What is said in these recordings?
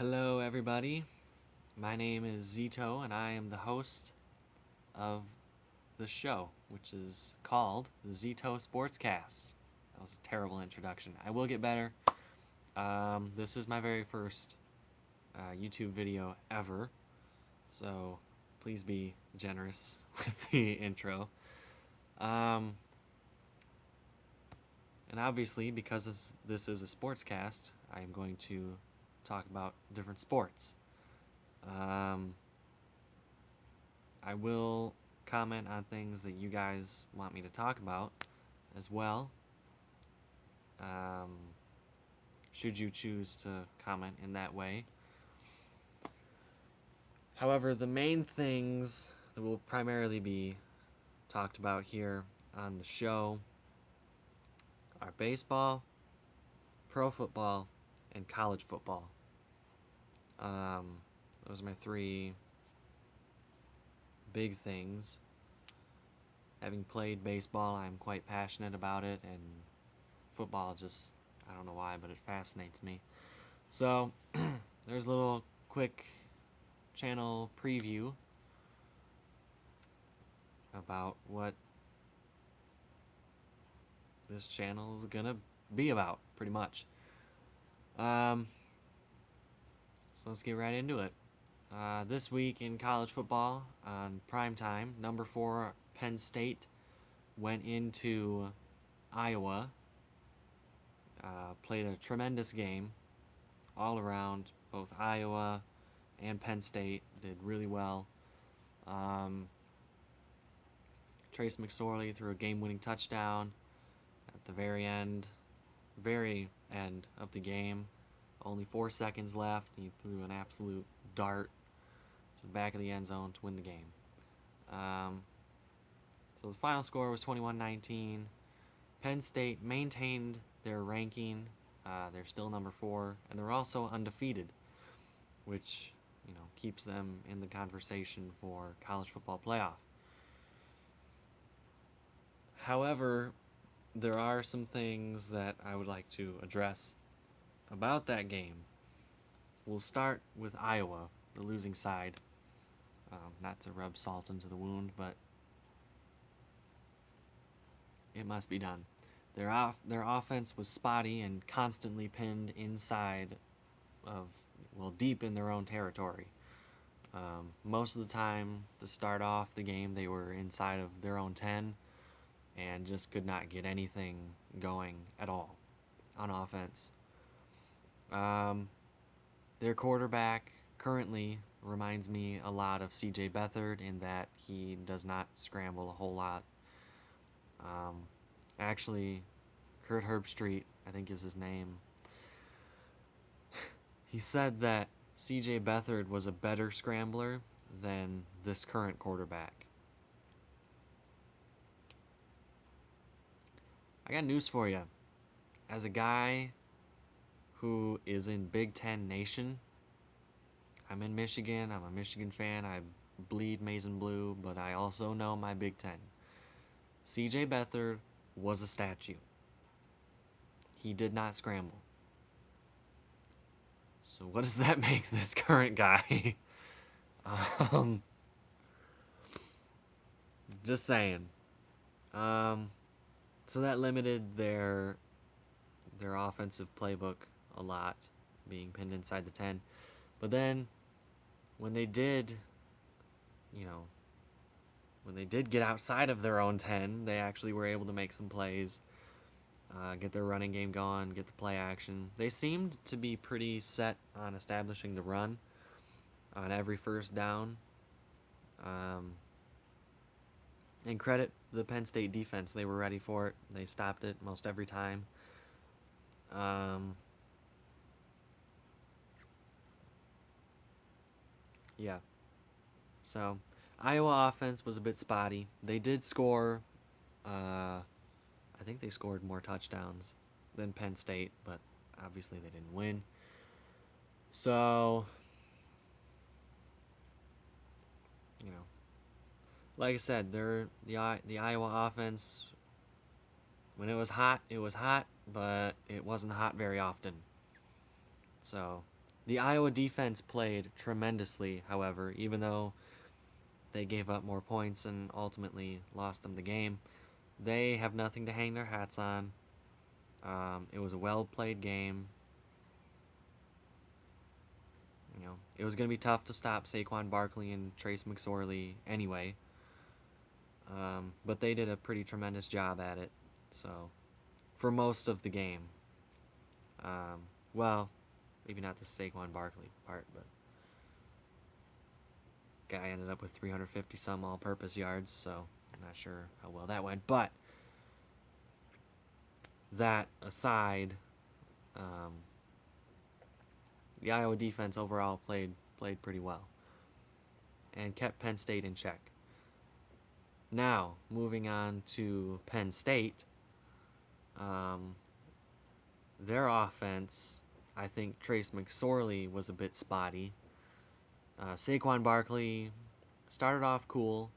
Hello, everybody. My name is Zito, and I am the host of the show, which is called the Zito Sportscast. That was a terrible introduction. I will get better. This is my very first YouTube video ever, so please be generous with the intro. And obviously, because this is a sportscast, I am going to talk about different sports. I will comment on things that you guys want me to talk about as well. Should you choose to comment in that way. However, the main things that will primarily be talked about here on the show are baseball, pro football, and college football. Those are my three big things. Having played baseball, I'm quite passionate about it, and football just, I don't know why, but it fascinates me. So, there's a little quick channel preview about what this channel is gonna be about, pretty much. So let's get right into it. This week in college football, on primetime, number 4 Penn State went into Iowa, played a tremendous game all around. Both Iowa and Penn State did really well. Trace McSorley threw a game-winning touchdown at the very end of the game. Only 4 seconds left. He threw an absolute dart to the back of the end zone to win the game. So the final score was 21-19. Penn State maintained their ranking. They're still number 4, and they're also undefeated, which keeps them in the conversation for college football playoff. However, there are some things that I would like to address about that game. We'll start with Iowa, the losing side. Not to rub salt into the wound, but it must be done. Their offense was spotty and constantly pinned inside of, deep in their own territory. Most of the time, to start off the game, they were inside of their own 10 and just could not get anything going at all on offense. Their quarterback currently reminds me a lot of CJ Beathard in that he does not scramble a whole lot. Actually, Kurt Herbstreit, I think is his name, he said that CJ Beathard was a better scrambler than this current quarterback. I got news for you. As a guy who is in Big Ten Nation, I'm in Michigan, I'm a Michigan fan, I bleed maize and blue, but I also know my Big Ten. CJ Beathard was a statue. He did not scramble. So what does that make this current guy? Just saying. So that limited their offensive playbook a lot, being pinned inside the 10. But then, when they did get outside of their own 10, they actually were able to make some plays, get their running game going, get the play action. They seemed to be pretty set on establishing the run on every first down. And credit the Penn State defense. They were ready for it. They stopped it most every time. Yeah. So, Iowa offense was a bit spotty. They did score, I think they scored more touchdowns than Penn State, but obviously they didn't win. So, like I said, the Iowa offense, when it was hot, but it wasn't hot very often. So, The Iowa defense played tremendously, however, even though they gave up more points and ultimately lost them the game. They have nothing to hang their hats on. It was a well-played game. You know, it was going to be tough to stop Saquon Barkley and Trace McSorley anyway. But they did a pretty tremendous job at it. So, for most of the game. Well, maybe not the Saquon Barkley part, but guy ended up with 350 some all-purpose yards, so I'm not sure how well that went. But that aside, the Iowa defense overall played pretty well and kept Penn State in check. Now, moving on to Penn State, their offense, I think Trace McSorley was a bit spotty. Saquon Barkley started off cool,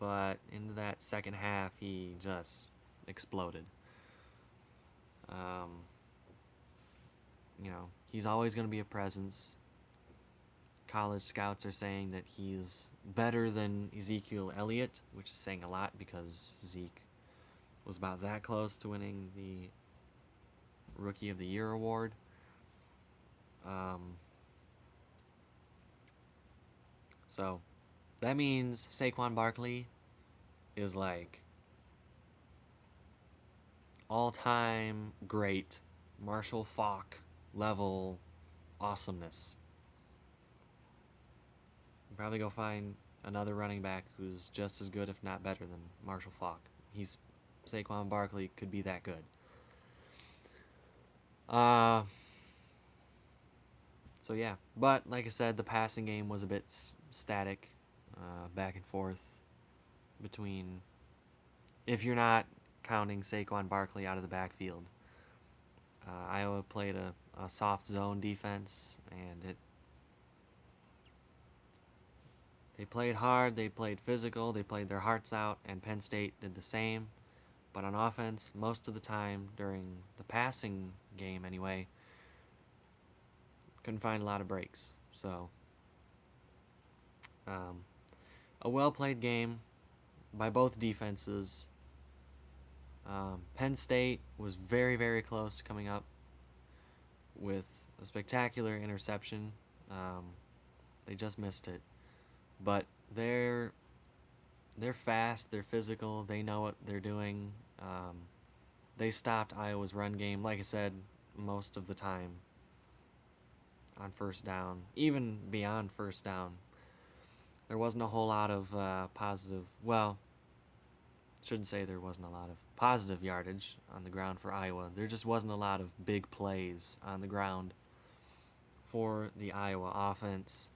but into that second half, he just exploded. You know, he's always going to be a presence. College scouts are saying that he's better than Ezekiel Elliott, which is saying a lot because Zeke was about that close to winning the Rookie of the Year award. So that means Saquon Barkley is like all-time great Marshall Faulk level awesomeness. Probably go find another running back who's just as good, if not better, than Marshall Faulk. Saquon Barkley could be that good. So yeah, but like I said, the passing game was a bit static, back and forth between, if you're not counting Saquon Barkley out of the backfield. Iowa played a soft zone defense, and they played hard, they played physical, they played their hearts out, and Penn State did the same. But on offense, most of the time during the passing game anyway, couldn't find a lot of breaks. So, a well-played game by both defenses. Penn State was very, very close to coming up with a spectacular interception. They just missed it. But they're fast, they're physical, they know what they're doing. They stopped Iowa's run game, like I said, most of the time on first down, even beyond first down. There wasn't a whole lot of positive, well, shouldn't say there wasn't a lot of positive yardage on the ground for Iowa. There just wasn't a lot of big plays on the ground for the Iowa offense.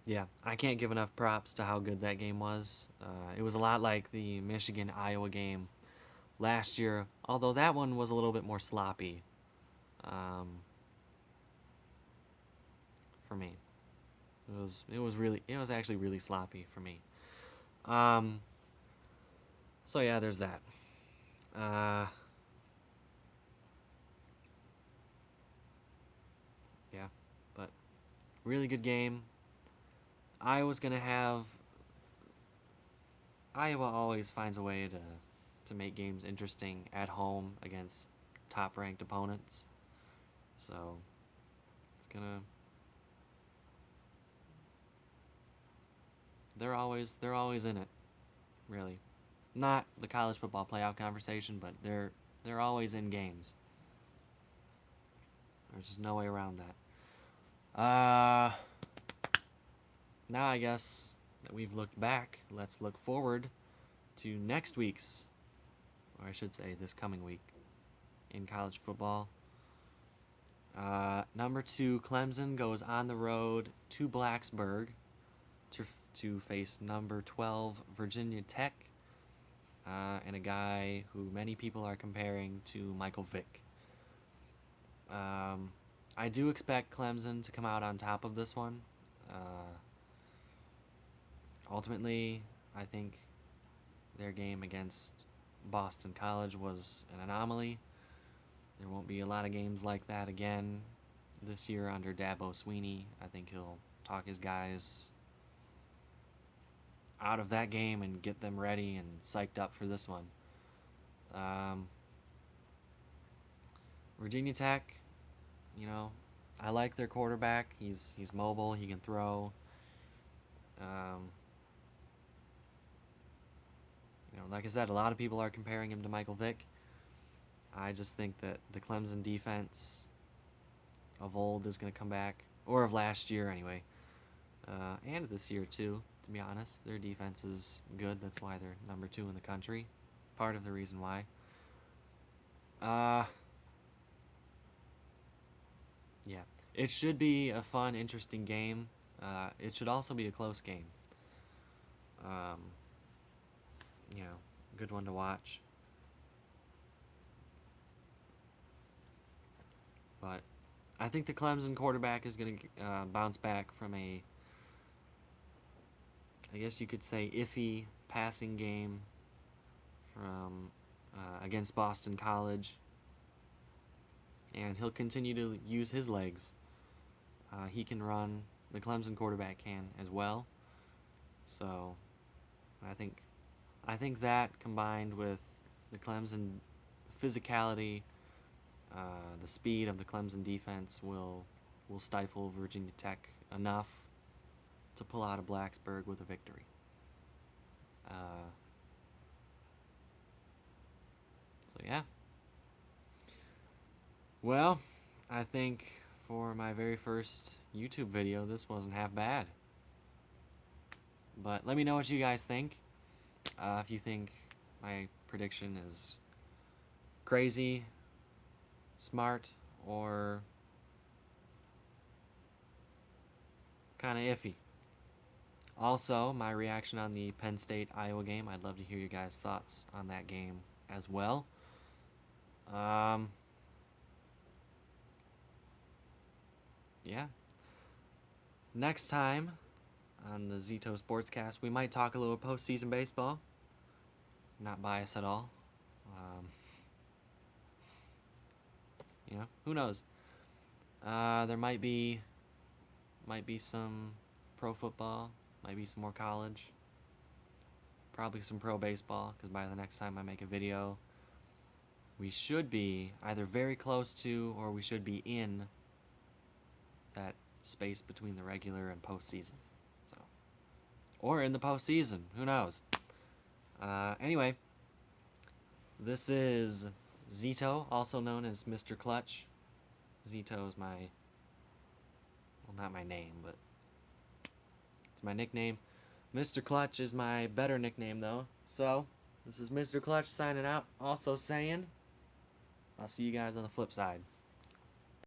Yeah, I can't give enough props to how good that game was. It was a lot like the Michigan-Iowa game last year, although that one was a little bit more sloppy for me. It was actually really sloppy for me. So yeah, there's that. Yeah, but really good game. Iowa always finds a way to make games interesting at home against top-ranked opponents. So they're always in it, really. Not the college football playoff conversation, but they're always in games. There's just no way around that. Now I guess that we've looked back, let's look forward to next week's, or I should say this coming week, in college football. Number 2, Clemson goes on the road to Blacksburg to face number 12, Virginia Tech, and a guy who many people are comparing to Michael Vick. I do expect Clemson to come out on top of this one. Ultimately, I think their game against Boston College was an anomaly. There won't be a lot of games like that again this year under Dabo Swinney. I think he'll talk his guys out of that game and get them ready and psyched up for this one. Virginia Tech, you know, I like their quarterback. He's mobile. He can throw. Like I said, a lot of people are comparing him to Michael Vick. I just think that the Clemson defense of old is going to come back, or of last year anyway, and this year too, to be honest. Their defense is good. That's why they're number 2 in the country. Part of the reason why. Yeah. It should be a fun, interesting game. It should also be a close game. Good one to watch. But I think the Clemson quarterback is going to bounce back from a, I guess you could say, iffy passing game from against Boston College. And he'll continue to use his legs. He can run. The Clemson quarterback can as well. So I think that combined with the Clemson physicality, the speed of the Clemson defense will stifle Virginia Tech enough to pull out of Blacksburg with a victory. So yeah. Well, I think for my very first YouTube video, this wasn't half bad. But let me know what you guys think. If you think my prediction is crazy, smart, or kind of iffy. Also, my reaction on the Penn State Iowa game. I'd love to hear you guys' thoughts on that game as well. Yeah. Next time on the Zito Sportscast, we might talk a little postseason baseball. Not biased at all. Who knows? There might be some pro football, might be some more college, probably some pro baseball, because by the next time I make a video, we should be either very close to, or we should be in that space between the regular and postseason. So, or in the postseason, who knows? Anyway, this is Zito, also known as MrClutch. Zito is my, well, not my name, but it's my nickname. MrClutch is my better nickname, though. So, this is MrClutch signing out, also saying, I'll see you guys on the flip side.